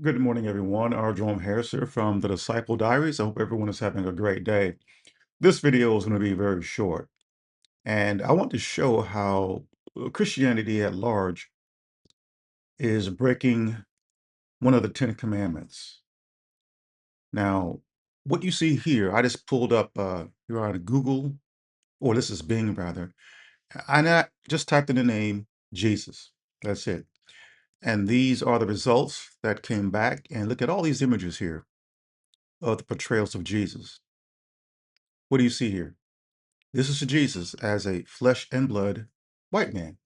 Good morning, everyone. Jerome Harris here from the Disciple Diaries. I hope everyone is having a great day. This video is going to be very short, and I want to show how Christianity at large is breaking one of the Ten Commandments. Now, what you see here, I just pulled up here on Google, or this is Bing rather, and I just typed in the name Jesus. That's it. And these are the results that came back. And look at all these images here of the portrayals of Jesus. What do you see here? This is Jesus as a flesh and blood white man.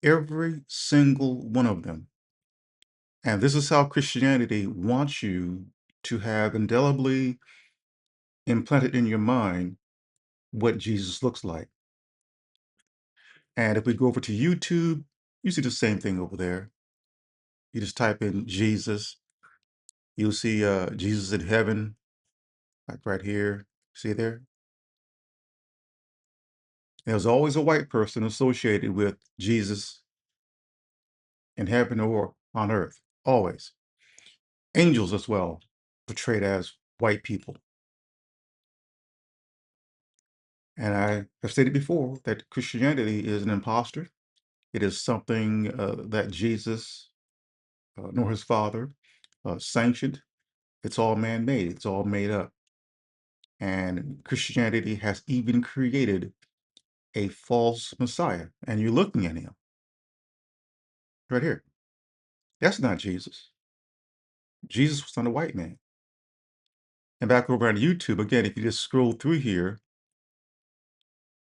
Every single one of them. And this is how Christianity wants you to have indelibly implanted in your mind what Jesus looks like. And if we go over to YouTube, you see the same thing over there. You just type in Jesus. You'll see Jesus in heaven, like right here. See there? There's always a white person associated with Jesus in heaven or on earth. Always. Angels as well, portrayed as white people. And I have stated before that Christianity is an impostor. It is something that Jesus nor his father sanctioned. It's all man-made. It's all made up. And Christianity has even created a false Messiah. And you're looking at him right here. That's not Jesus. Jesus was not a white man. And back over on YouTube, again, if you just scroll through here,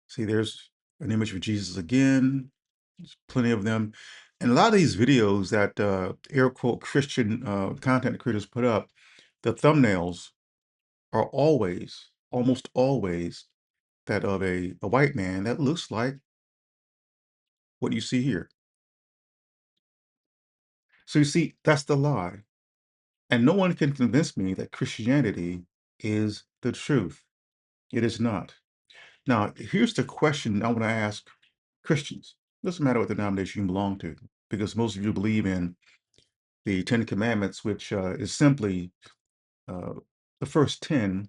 see there's an image of Jesus again. There's plenty of them. And a lot of these videos that air quote Christian content creators put up, the thumbnails are always, almost always, that of a white man that looks like what you see here. So you see, that's the lie. And no one can convince me that Christianity is the truth. It is not. Now, here's the question I want to ask Christians. Doesn't matter what denomination you belong to, because most of you believe in the Ten Commandments, which is simply uh, the first 10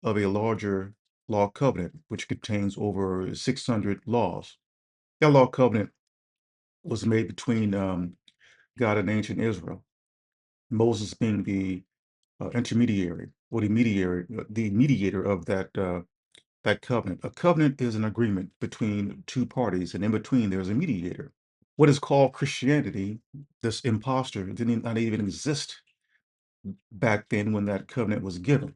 of a larger law covenant, which contains over 600 laws. That law covenant was made between God and ancient Israel, Moses being the intermediary or the mediator of that covenant. A covenant is an agreement between two parties, and in between there's a mediator. What is called Christianity, this impostor, did not even exist back then when that covenant was given.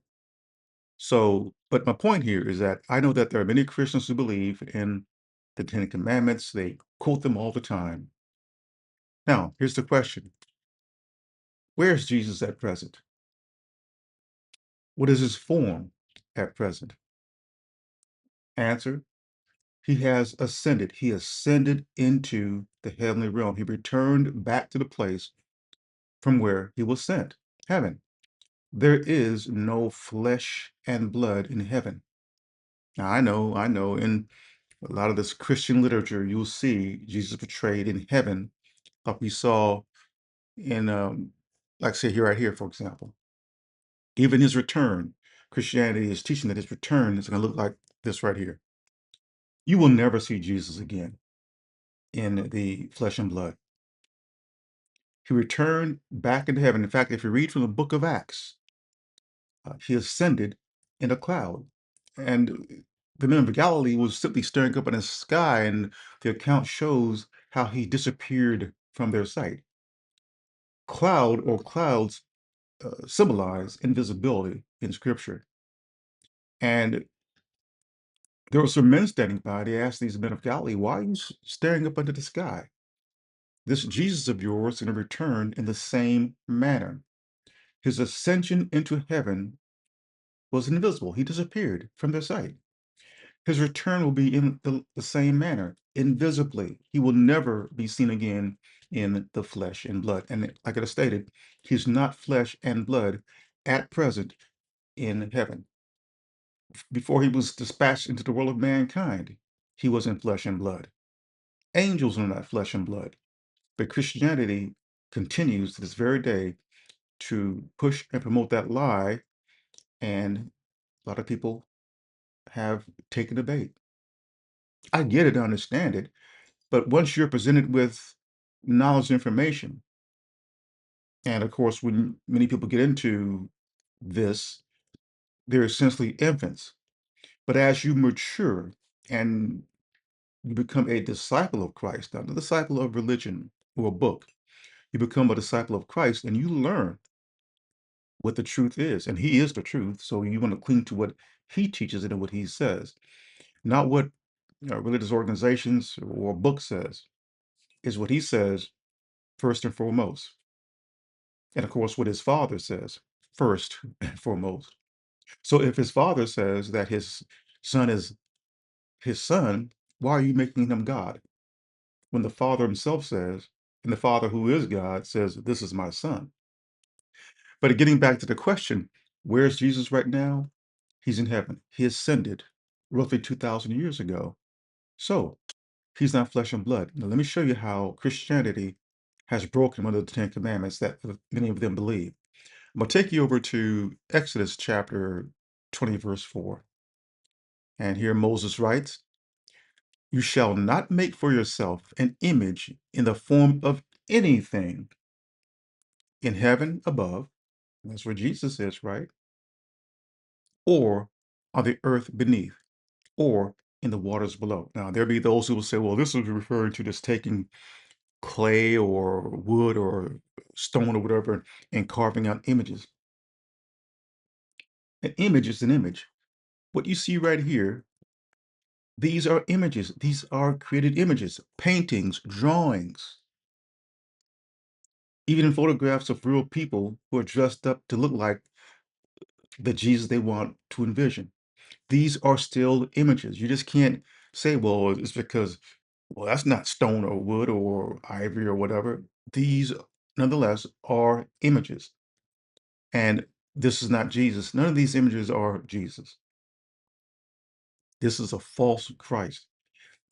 So, but my point here is that I know that there are many Christians who believe in the Ten Commandments. They quote them all the time. Now, here's the question. Where is Jesus at present? What is his form at present? Answer, he has ascended. He ascended into the heavenly realm. He returned back to the place from where he was sent, heaven. There is no flesh and blood in heaven. Now, I know, in a lot of this Christian literature, you'll see Jesus portrayed in heaven, like we saw in, like say here, right here, for example. Even his return, Christianity is teaching that his return is going to look like this right here. You will never see Jesus again in the flesh and blood. He returned back into heaven. In fact, if you read from the book of Acts, he ascended in a cloud. And the men of Galilee was simply staring up in the sky, and the account shows how he disappeared from their sight. Cloud or clouds symbolize invisibility in Scripture. And there were some men standing by. They asked these men of Galilee, why are you staring up into the sky? This Jesus of yours is going to return in the same manner. His ascension into heaven was invisible. He disappeared from their sight. His return will be in the same manner, invisibly. He will never be seen again in the flesh and blood. And like I stated, he's not flesh and blood at present in heaven. Before he was dispatched into the world of mankind, he was in flesh and blood. Angels are not flesh and blood. But Christianity continues to this very day to push and promote that lie, and a lot of people have taken the bait. I get it, I understand it, but once you're presented with knowledge and information, and of course, when many people get into this, they're essentially infants. But as you mature and you become a disciple of Christ, not a disciple of religion or a book, you become a disciple of Christ and you learn what the truth is. And He is the truth. So you want to cling to what He teaches and what He says, not what religious organizations or a book says, is what He says first and foremost. And of course, what His Father says first and foremost. So if His Father says that His Son is His Son, why are you making Him God? When the Father Himself says, and the Father who is God says, this is my Son. But getting back to the question, where's Jesus right now? He's in heaven. He ascended roughly 2,000 years ago. So He's not flesh and blood. Now, let me show you how Christianity has broken one of the Ten Commandments that many of them believe. I'm going to take you over to Exodus chapter 20, verse 4. And here Moses writes, "You shall not make for yourself an image in the form of anything in heaven above," that's where Jesus is, right? "Or on the earth beneath, or in the waters below." Now, there'll be those who will say, well, this is referring to just taking clay or wood or stone or whatever and carving out images. An image is an image. What you see right here, these are images. These are created images, paintings, drawings, even in photographs of real people who are dressed up to look like the Jesus they want to envision. These are still images. You just can't say, well, it's because, well, that's not stone or wood or ivory or whatever. These, nonetheless, are images. And this is not Jesus. None of these images are Jesus. This is a false Christ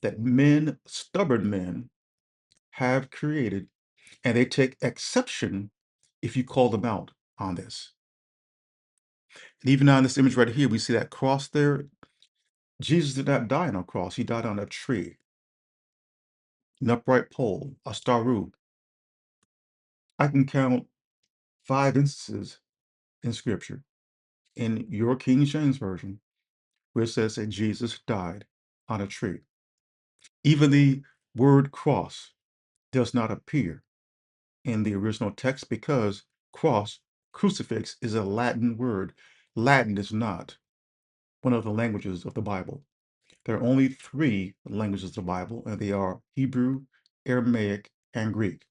that men, stubborn men, have created, and they take exception if you call them out on this. And even on this image right here, we see that cross there. Jesus did not die on a cross. He died on a tree, an upright pole, a staru. I can count 5 instances in Scripture, in your King James Version, where it says that Jesus died on a tree. Even the word cross does not appear in the original text because cross, crucifix, is a Latin word. Latin is not one of the languages of the Bible. There are only 3 languages of the Bible, and they are Hebrew, Aramaic, and Greek.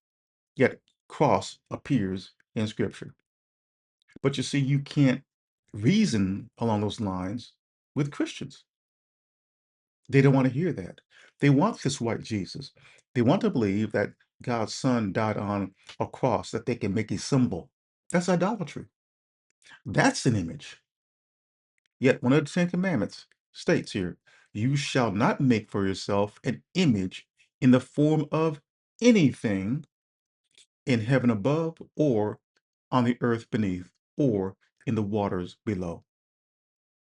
Yet cross appears in Scripture. But you see, you can't reason along those lines with Christians. They don't want to hear that. They want this white Jesus. They want to believe that God's Son died on a cross, that they can make a symbol. That's idolatry. That's an image. Yet one of the Ten Commandments states here, you shall not make for yourself an image in the form of anything in heaven above, or on the earth beneath, or in the waters below.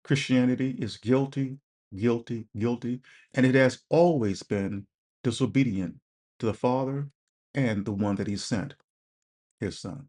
Christianity is guilty, guilty, guilty, and it has always been disobedient to the Father and the one that He sent, His Son.